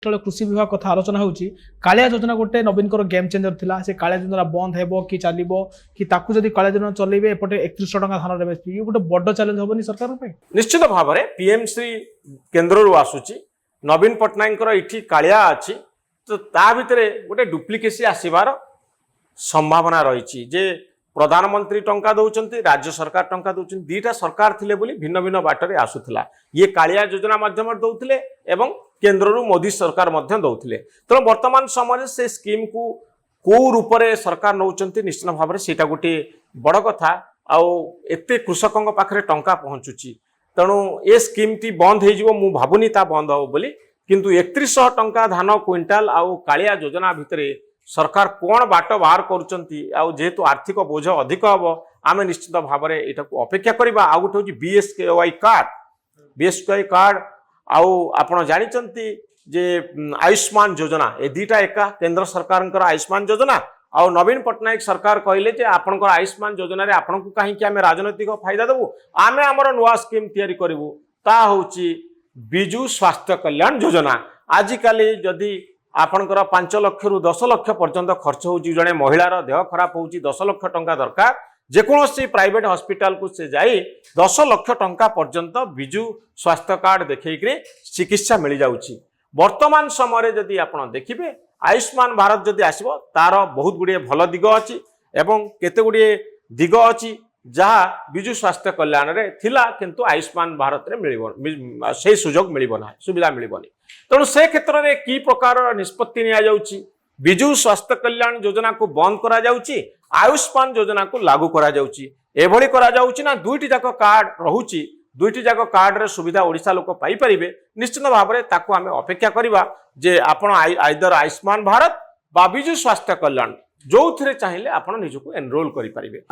ଯେତେବେଳେ କୃଷି ବିଭାଗ କଥା ଆଲୋଚନା ହେଉଛି କାଳିଆ ଯୋଜନା ଗୋଟେ ନବୀନଙ୍କର ଗେମ୍ ଚେଞ୍ଜର ଥିଲା। ସେ କାଳିଆ ଯୋଜନା ବନ୍ଦ ହେବ କି ଚାଲିବ କି ତାକୁ ଯଦି କାଳିଆ ଯୋଜନା ଚଲେଇବେ ଏପଟେ 3100 ଟଙ୍କା ଧାନ ଦେବେ, ଇଏ ଗୋଟେ ବଡ଼ ଚ୍ୟାଲେଞ୍ଜ ହେବନି ସରକାରଙ୍କ ପାଇଁ? ନିଶ୍ଚିତ ଭାବରେ ପିଏମସି କେନ୍ଦ୍ରରୁ ଆସୁଛି, ନବୀନ ପଟ୍ଟନାୟକଙ୍କର ଏଠି କାଳିଆ ଅଛି, ତ ତା ଭିତରେ ଗୋଟେ ଡୁପ୍ଲିକେସି ଆସିବାର ସମ୍ଭାବନା ରହିଛି ଯେ ପ୍ରଧାନମନ୍ତ୍ରୀ ଟଙ୍କା ଦଉଛନ୍ତି, ରାଜ୍ୟ ସରକାର ଟଙ୍କା ଦଉଛନ୍ତି, ଦୁଇଟା ସରକାର ଥିଲେ ବୋଲି ଭିନ୍ନ ଭିନ୍ନ ବାଟରେ ଆସୁଥିଲା। ଇଏ କାଳିଆ ଯୋଜନା ମାଧ୍ୟମରେ ଦଉଥିଲେ ଏବଂ କେନ୍ଦ୍ରରୁ ମୋଦି ସରକାର ମଧ୍ୟ ଦଉଥିଲେ। ତେଣୁ ବର୍ତ୍ତମାନ ସମୟରେ ସେ ସ୍କିମ୍କୁ କେଉଁ ରୂପରେ ସରକାର ନେଉଛନ୍ତି ନିଶ୍ଚିତ ଭାବରେ ସେଇଟା ଗୋଟିଏ ବଡ଼ କଥା। ଆଉ ଏତେ କୃଷକଙ୍କ ପାଖରେ ଟଙ୍କା ପହଞ୍ଚୁଛି, ତେଣୁ ଏ ସ୍କିମ୍ଟି ବନ୍ଦ ହେଇଯିବ ମୁଁ ଭାବୁନି ତା ବନ୍ଦ ହେବ ବୋଲି। କିନ୍ତୁ 3100 ଟଙ୍କା ଧାନ କ୍ୱିଣ୍ଟାଲ ଆଉ କାଳିଆ ଯୋଜନା ଭିତରେ सरकार कौन बाट बाहर करेतु आर्थिक बोझ अधिक हम आम निश्चित भाव में यहाँ अपेक्षा करवा। आ गोटे हूँ बीएसकेवाई कार्ड आप जानते जे आयुष्मान योजना ए दुईटा एका केंद्र सरकार आयुष्मान योजना आ नवीन पट्टनायक सरकार कहले जे आपनकर आयुष्मान योजना रे आपन को कहीं आम राजनैतिक फायदा देवु आम आमर नुआ स्कीम तैयारी करूँ ता हूँ विजु स्वास्थ्य कल्याण योजना। आजिकाली जदि आपनकर 5 लाख रु 10 लाख पर्यंत खर्च हो जड़े महिलार देह खराब हो 10 लाख टंका दरकार जेकोसी प्राइवेट हॉस्पिटल को से जाई 10 लाख टंका पर्यंत विजु स्वास्थ्य कार्ड देखिए चिकित्सा मिल जाउची। वर्तमान समय जदि आप देखिए आयुष्मान भारत जदि आसो तार बहुत गुड़े भल दिग अच्छी एवं केते गुड़े दिग अच्छी जहाँ विजु स्वास्थ्य कल्याण रे थिला किंतु आयुष्मान भारत रे मिलिबो से सुजोग मिलिबो ना सुविधा मिलिबोनी। तेणु से क्षेत्र में कि प्रकार निष्पत्ति निया जाउची विजु स्वास्थ्य कल्याण योजना को बंद करा जाउची आयुष्मान योजना को लागू करा जाउची एभली करा जाउची ना दुईटी जाक कार्ड रहुची दुईटी जाक कार्ड रे सुविधा ओडिशा लोक पाई परिबे। निश्चित भाव में ताकू आमे अपेक्षा करिबा जे आपण आइदर आयुष्मान भारत बा विजु स्वास्थ्य कल्याण जो थे चाहिए आपण निजको एनरोल करि परिबे।